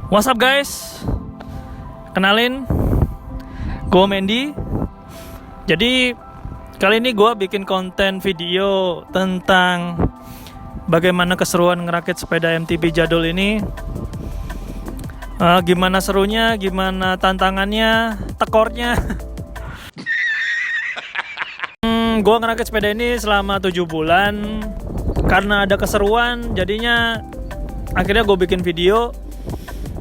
What's up guys? Kenalin, gue Mendy. Jadi kali ini gue bikin konten video tentang bagaimana keseruan ngerakit sepeda MTB jadul ini. Gimana serunya, gimana tantangannya, tekornya. Gue ngerakit sepeda ini selama 7 bulan. Karena ada keseruan, jadinya akhirnya gue bikin video.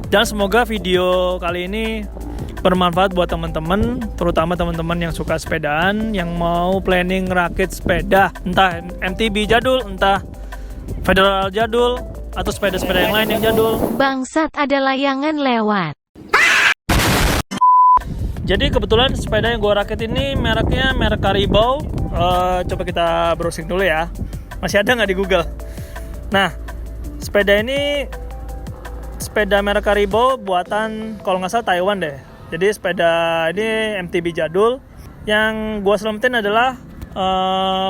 Dan semoga video kali ini bermanfaat buat teman-teman, terutama teman-teman yang suka sepedaan, yang mau planning rakit sepeda, entah MTB jadul, entah Federal jadul, atau sepeda-sepeda yang lain yang jadul. Bangsat, ada layangan lewat. Jadi kebetulan sepeda yang gue rakit ini mereknya merek Caribou. Coba kita browsing dulu ya. Masih ada nggak di Google? Nah, sepeda ini sepeda merek Caribou buatan kalau nggak salah Taiwan deh. Jadi sepeda ini MTB jadul. Yang gue selamatin adalah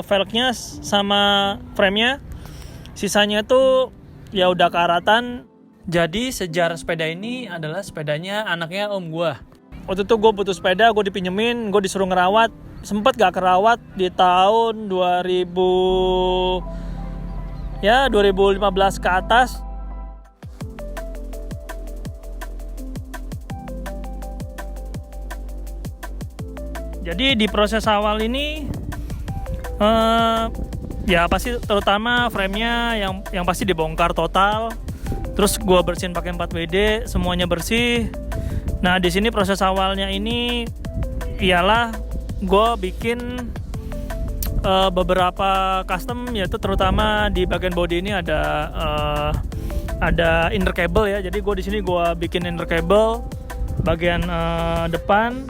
velgnya sama frame-nya. Sisanya tuh ya udah kearatan. Jadi sejarah sepeda ini adalah sepedanya anaknya om gue. Waktu itu gue butuh sepeda, gue dipinjemin, gue disuruh ngerawat. Sempet gak kerawat di tahun 2015 ke atas. Jadi di proses awal ini ya pasti terutama frame-nya yang pasti dibongkar total. Terus gue bersihin pakai 4WD, semuanya bersih. Nah, di sini proses awalnya ini ialah gue bikin beberapa custom, yaitu terutama di bagian body ini ada inner cable ya. Jadi gue di sini gue bikin inner cable bagian depan,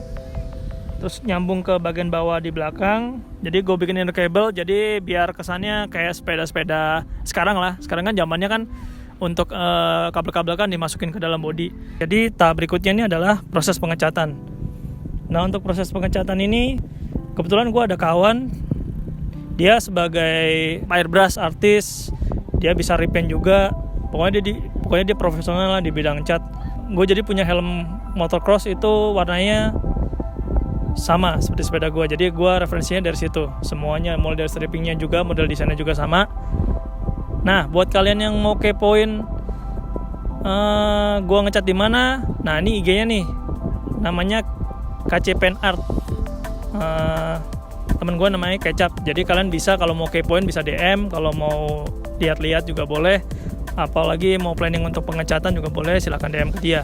terus nyambung ke bagian bawah di belakang. Jadi gue bikin inner cable, jadi biar kesannya kayak sepeda-sepeda sekarang lah. Sekarang kan zamannya kan untuk kabel-kabel kan dimasukin ke dalam body. Jadi tahap berikutnya ini adalah proses pengecatan. Nah, untuk proses pengecatan ini kebetulan gue ada kawan, dia sebagai airbrush artist, dia bisa repaint juga. Pokoknya dia profesional lah di bidang cat. Gue jadi punya helm motocross itu warnanya sama seperti sepeda gue. Jadi gue referensinya dari situ. Semuanya mulai dari strippingnya juga, model desainnya juga sama. Nah, buat kalian yang mau kepoin gue ngecat di mana, nah ini IG-nya nih, namanya KC Pen Art. Temen gue namanya Kecap. Jadi kalian bisa kalau mau kepoin bisa DM, kalau mau lihat-lihat juga boleh. Apalagi mau planning untuk pengecatan juga boleh, silahkan DM ke dia.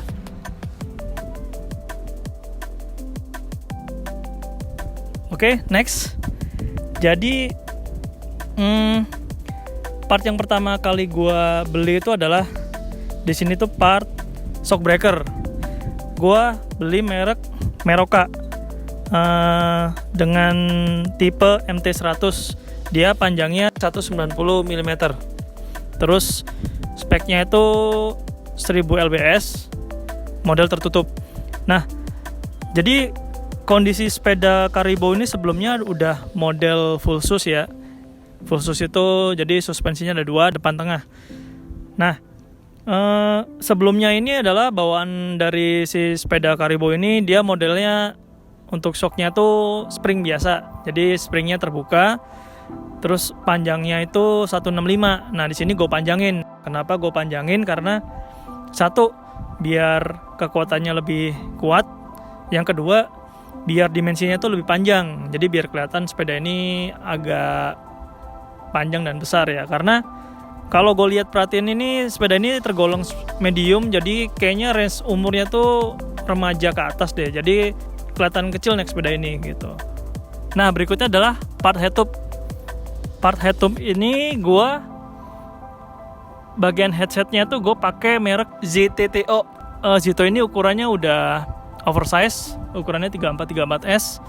Oke, next. Jadi part yang pertama kali gue beli itu adalah di sini tuh part shock breaker. Gue beli merek Meroka dengan tipe MT100. Dia panjangnya 190 mm. Terus speknya itu 1000 lbs, model tertutup. Nah, jadi kondisi sepeda Caribou ini sebelumnya udah model full sus ya. Full sus itu jadi suspensinya ada 2, depan tengah. Nah, sebelumnya ini adalah bawaan dari si sepeda Caribou ini, dia modelnya untuk shocknya tuh spring biasa. Jadi springnya terbuka, terus panjangnya itu 165. Nah, di sini gue panjangin. Kenapa gue panjangin? Karena satu, biar kekuatannya lebih kuat. Yang kedua, biar dimensinya tuh lebih panjang. Jadi biar kelihatan sepeda ini agak panjang dan besar ya. Karena kalau gue lihat perhatiin ini, sepeda ini tergolong medium, jadi kayaknya range umurnya tuh remaja ke atas deh. Jadi kelihatan kecil naik sepeda ini gitu. Nah, berikutnya adalah part head tube. Part head tube ini gue bagian headsetnya tuh gue pakai merek ZTTO. ZTTO ini ukurannya udah oversize, ukurannya 34-34S.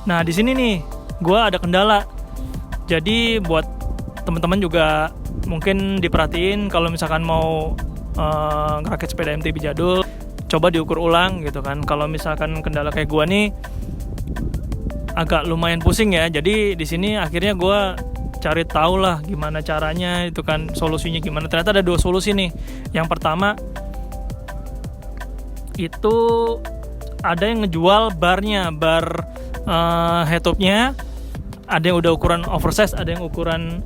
Nah, di sini nih gue ada kendala. Jadi buat teman-teman juga mungkin diperhatiin kalau misalkan mau ngerakit sepeda MTB jadul, coba diukur ulang gitu kan. Kalau misalkan kendala kayak gue nih agak lumayan pusing ya. Jadi di sini akhirnya gue cari tahu lah gimana caranya itu kan, solusinya gimana. Ternyata ada 2 solusi nih. Yang pertama, itu ada yang ngejual barnya, bar headtopnya. Ada yang udah ukuran oversize, ada yang ukuran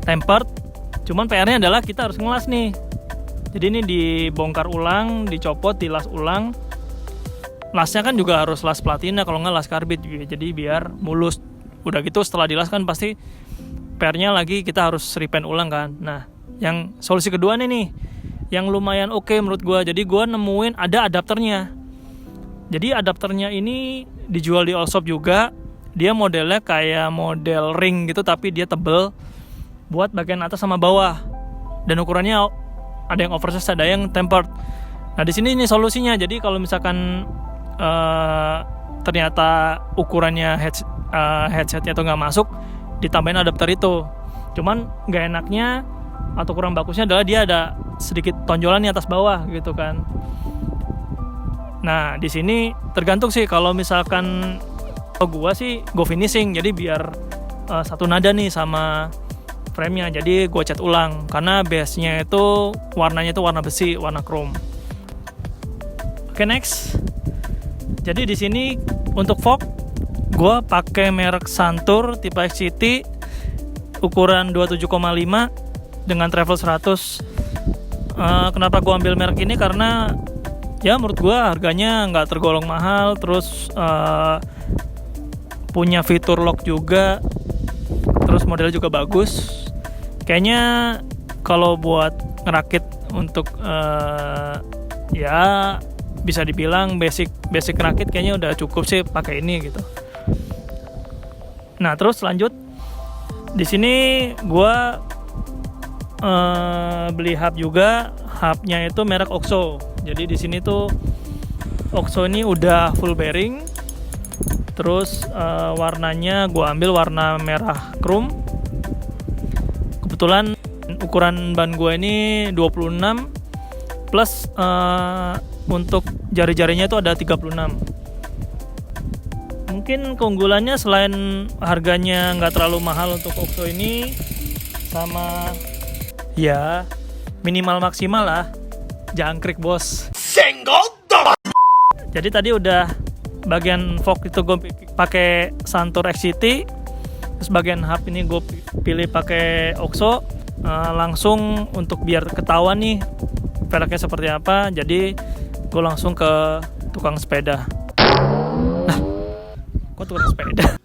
tempered. Cuman PR-nya adalah kita harus ngelas nih. Jadi ini dibongkar ulang, dicopot, dilas ulang. Lasnya kan juga harus las platina, kalau nggak las karbit juga. Jadi biar mulus. Udah gitu setelah dilas kan pasti PR-nya lagi kita harus repaint ulang kan. Nah, yang solusi kedua nih yang lumayan oke menurut gue. Jadi gue nemuin ada adapternya. Jadi adapternya ini dijual di all shop juga. Dia modelnya kayak model ring gitu, tapi dia tebel buat bagian atas sama bawah. Dan ukurannya ada yang oversize, ada yang tempered. Nah di sini ini solusinya. Jadi kalau misalkan ternyata ukurannya headsetnya tuh nggak masuk, ditambahin adapter itu. Cuman nggak enaknya atau kurang bagusnya adalah dia ada sedikit tonjolan di atas bawah gitu kan. Nah di sini tergantung sih. Kalau misalkan gua sih go finishing, jadi biar satu nada nih sama frame-nya. Jadi gue cat ulang karena base-nya itu warnanya itu warna besi, warna chrome. Oke, next. Jadi di sini untuk fog gue pakai merek Santur tipe XCT ukuran 27,5 dengan travel 100. Kenapa gue ambil merek ini? Karena ya menurut gue harganya nggak tergolong mahal, terus punya fitur lock juga, terus modelnya juga bagus. Kayaknya kalau buat ngerakit untuk ya bisa dibilang basic rakit kayaknya udah cukup sih pakai ini gitu. Nah terus lanjut di sini gue beli hub juga. Hubnya itu merek Oxo. Jadi di sini tuh Oxo ini udah full bearing. Terus warnanya gue ambil warna merah chrome. Kebetulan ukuran ban gue ini 26 plus untuk jari-jarinya itu ada 36. Mungkin keunggulannya selain harganya nggak terlalu mahal untuk Oxo ini, sama ya minimal maksimal lah, jangkrik bos. Jadi tadi udah bagian fog itu gue pakai Santur XCT, terus bagian hub ini gue pilih pakai Oxo. Langsung untuk biar ketahuan nih velgnya seperti apa, jadi gue langsung ke tukang sepeda. Nah, kok tukang sepeda?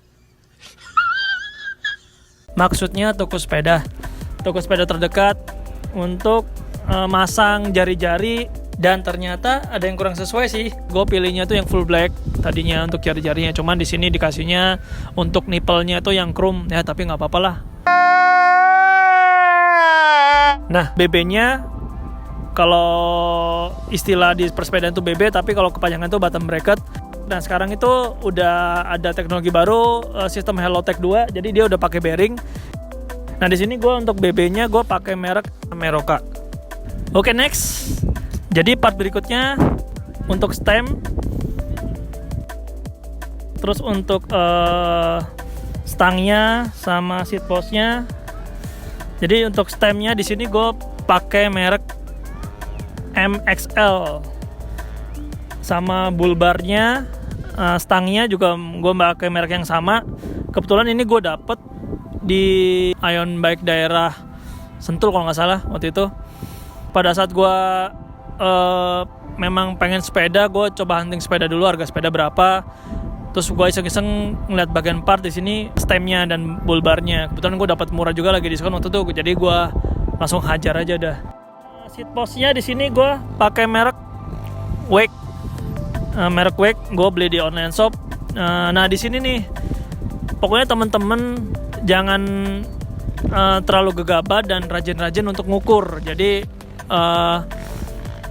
Maksudnya toko sepeda terdekat untuk masang jari-jari. Dan ternyata ada yang kurang sesuai sih. Gue pilihnya tuh yang full black tadinya untuk jari-jarinya. Cuman di sini dikasihnya untuk nipelnya tuh yang chrome. Ya tapi nggak apa-apa lah. Nah BB-nya kalau istilah di persepedaan tuh BB, tapi kalau kepanjangan tuh bottom bracket. Dan sekarang itu udah ada teknologi baru, sistem Helotech 2. Jadi dia udah pakai bearing. Nah di sini gue untuk BB-nya gue pakai merek Meroka. Oke, next. Jadi part berikutnya untuk stem, terus untuk stangnya sama seat postnya. Jadi untuk stemnya di sini gue pakai merek MXL, sama bullbarnya, stangnya juga gue pakai merek yang sama. Kebetulan ini gue dapet di Ion Bike daerah Sentul kalau nggak salah waktu itu. Pada saat gue memang pengen sepeda, gue coba hunting sepeda dulu, harga sepeda berapa. Terus gue iseng-iseng ngeliat bagian part di sini, stemnya dan bullbarnya. Kebetulan gue dapat murah juga, lagi diskon waktu itu, jadi gue langsung hajar aja dah. Seat postnya di sini gue pakai merek Wake. Merek Wake gue beli di online shop. Nah di sini nih, pokoknya temen-temen jangan terlalu gegabah dan rajin-rajin untuk ngukur. Jadi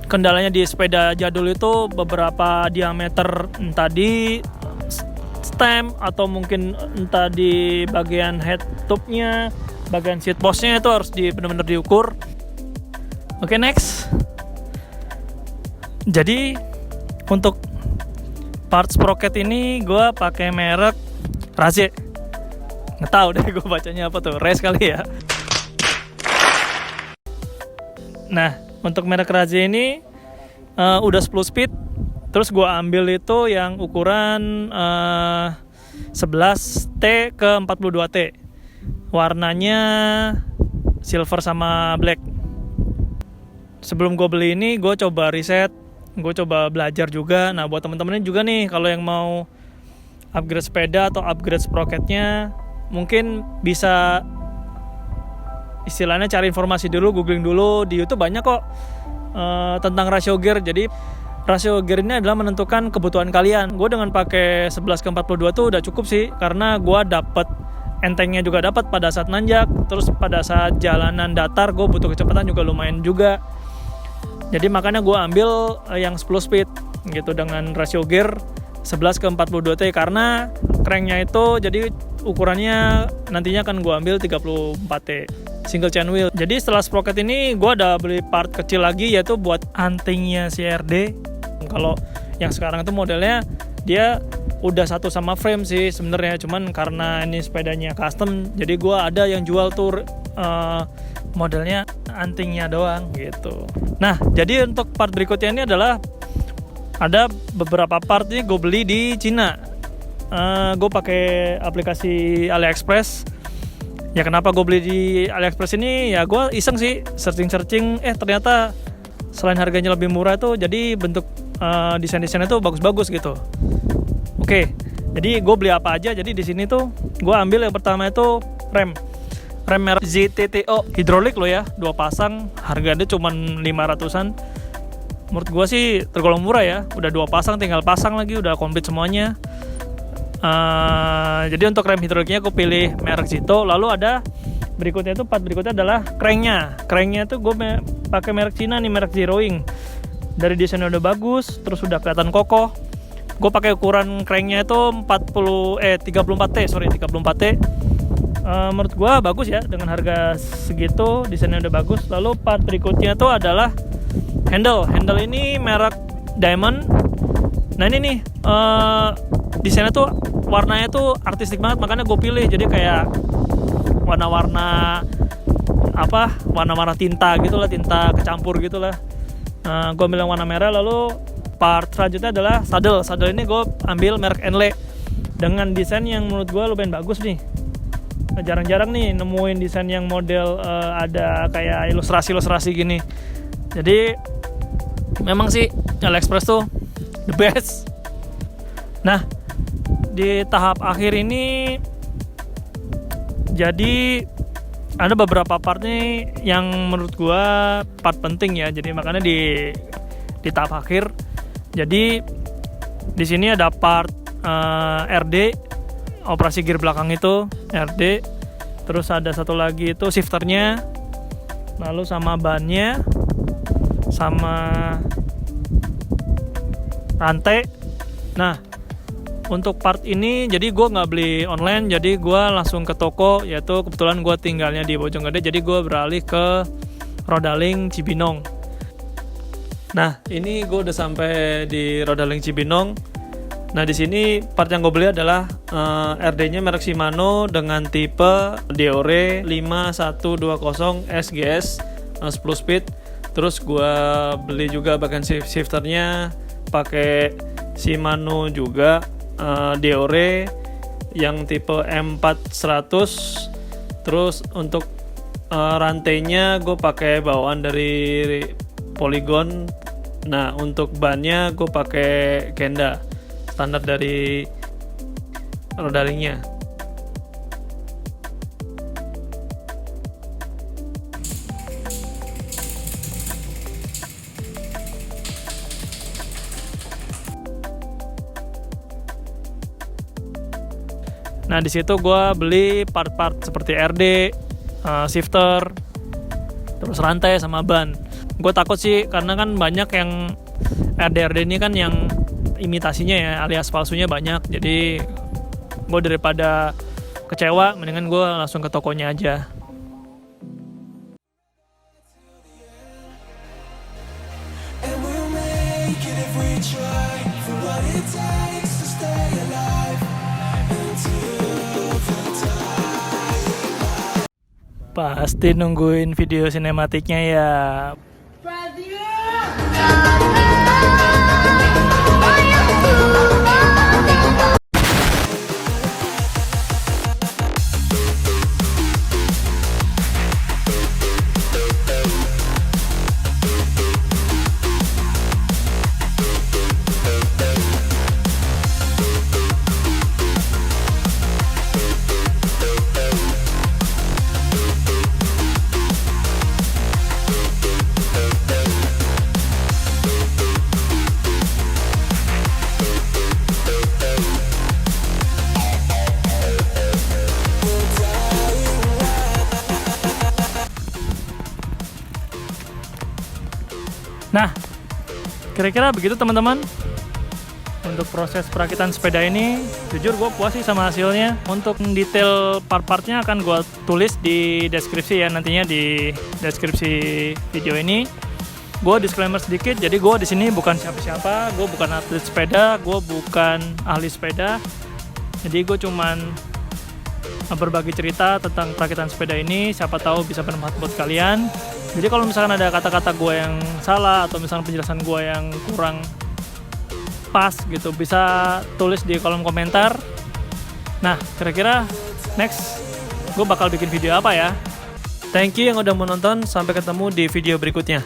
kendalanya di sepeda jadul itu beberapa diameter, entah di stem atau mungkin entah di bagian head tube-nya, bagian seat postnya itu harus benar-benar diukur. Oke, next. Jadi untuk parts sprocket ini gue pakai merek Raze. Nggak tahu deh gue bacanya apa tuh, Raze kali ya. Nah untuk merek Raze ini udah 10 speed. Terus gue ambil itu yang ukuran 11T ke 42T. Warnanya silver sama black. Sebelum gue beli ini, gue coba riset, gue coba belajar juga. Nah, buat temen-temennya juga nih, kalau yang mau upgrade sepeda atau upgrade sprocketnya, mungkin bisa istilahnya cari informasi dulu, googling dulu. Di YouTube banyak kok tentang ratio gear. Jadi rasio gear ini adalah menentukan kebutuhan kalian. Gue dengan pakai 11 ke 42 tuh udah cukup sih, karena gue dapet entengnya juga dapat pada saat nanjak. Terus pada saat jalanan datar gue butuh kecepatan juga lumayan juga. Jadi makanya gue ambil yang 10 speed gitu dengan rasio gear 11 ke 42T, karena cranknya itu jadi ukurannya nantinya akan gue ambil 34T single chain wheel. Jadi setelah sprocket ini gue ada beli part kecil lagi, yaitu buat antingnya CRD. Kalau yang sekarang itu modelnya dia udah satu sama frame sih sebenarnya, cuman karena ini sepedanya custom, jadi gue ada yang jual tuh modelnya antingnya doang gitu. Nah, jadi untuk part berikutnya ini adalah ada beberapa part nih gue beli di Cina. Gue pakai aplikasi AliExpress. Ya kenapa gue beli di AliExpress ini? Ya gue iseng sih, searching. Ternyata selain harganya lebih murah tuh, jadi bentuk desain-desainnya tuh bagus-bagus gitu. Oke, jadi gue beli apa aja. Jadi di sini tuh gue ambil yang pertama itu rem merek ZTTO hidrolik loh ya, 2 pasang, harganya cuma 500-an. Menurut gue sih tergolong murah ya, udah 2 pasang, tinggal pasang lagi udah komplit semuanya. Jadi untuk rem hidroliknya aku pilih merek Zito. Lalu ada berikutnya itu part berikutnya adalah cranknya tuh gue pakai merek Cina nih, merek Zeroing. Dari desainnya udah bagus, terus udah kelihatan kokoh. Gue pakai ukuran cranknya itu 34T. Menurut gue bagus ya, dengan harga segitu desainnya udah bagus. Lalu part berikutnya tuh adalah handle ini merek Diamond. Nah ini nih desainnya tuh warnanya tuh artistik banget, makanya gue pilih. Jadi kayak warna-warna tinta gitulah, tinta kecampur gitulah. Gue ambil yang warna merah. Lalu part selanjutnya adalah saddle ini gue ambil merek Enle dengan desain yang menurut gue lumayan bagus nih. Jarang-jarang nih nemuin desain yang model ada kayak ilustrasi gini. Jadi memang sih AliExpress tuh the best. Nah, di tahap akhir ini jadi ada beberapa part nih yang menurut gua part penting ya. Jadi makanya di tahap akhir. Jadi di sini ada part RD, operasi gear belakang itu RD. Terus ada satu lagi itu shifternya. Lalu sama bannya, sama rantai. Nah, untuk part ini jadi gue nggak beli online, jadi gue langsung ke toko, yaitu kebetulan gue tinggalnya di Bojonggede, jadi gue beralih ke Rodaling Cibinong. Nah, ini gue udah sampai di Rodaling Cibinong. Nah, di sini part yang gue beli adalah RD-nya merek Shimano dengan tipe Deore 5120 SGS 10 speed. Terus gue beli juga bagian shifternya pakai Shimano juga, Deore yang tipe M400. Terus untuk rantainya gue pakai bawaan dari Polygon. Nah, untuk bannya gue pakai Kenda standar dari Rodalingnya. Nah, di situ gue beli part-part seperti RD, shifter, terus rantai sama ban. Gue takut sih karena kan banyak yang RD ini kan yang imitasinya ya, alias palsunya banyak. Jadi gue daripada kecewa, mendingan gue langsung ke tokonya aja. Pasti nungguin video sinematiknya ya. Nah, kira-kira begitu teman-teman. Untuk proses perakitan sepeda ini, jujur gue puas sih sama hasilnya. Untuk detail part-partnya akan gue tulis di deskripsi ya, nantinya di deskripsi video ini. Gue disclaimer sedikit, jadi gue di sini bukan siapa-siapa, gue bukan atlet sepeda, gue bukan ahli sepeda. Jadi gue cuman berbagi cerita tentang perakitan sepeda ini, siapa tahu bisa bermanfaat buat kalian. Jadi kalau misalkan ada kata-kata gue yang salah atau misalkan penjelasan gue yang kurang pas gitu, bisa tulis di kolom komentar. Nah, kira-kira next gue bakal bikin video apa ya? Thank you yang udah menonton, sampai ketemu di video berikutnya.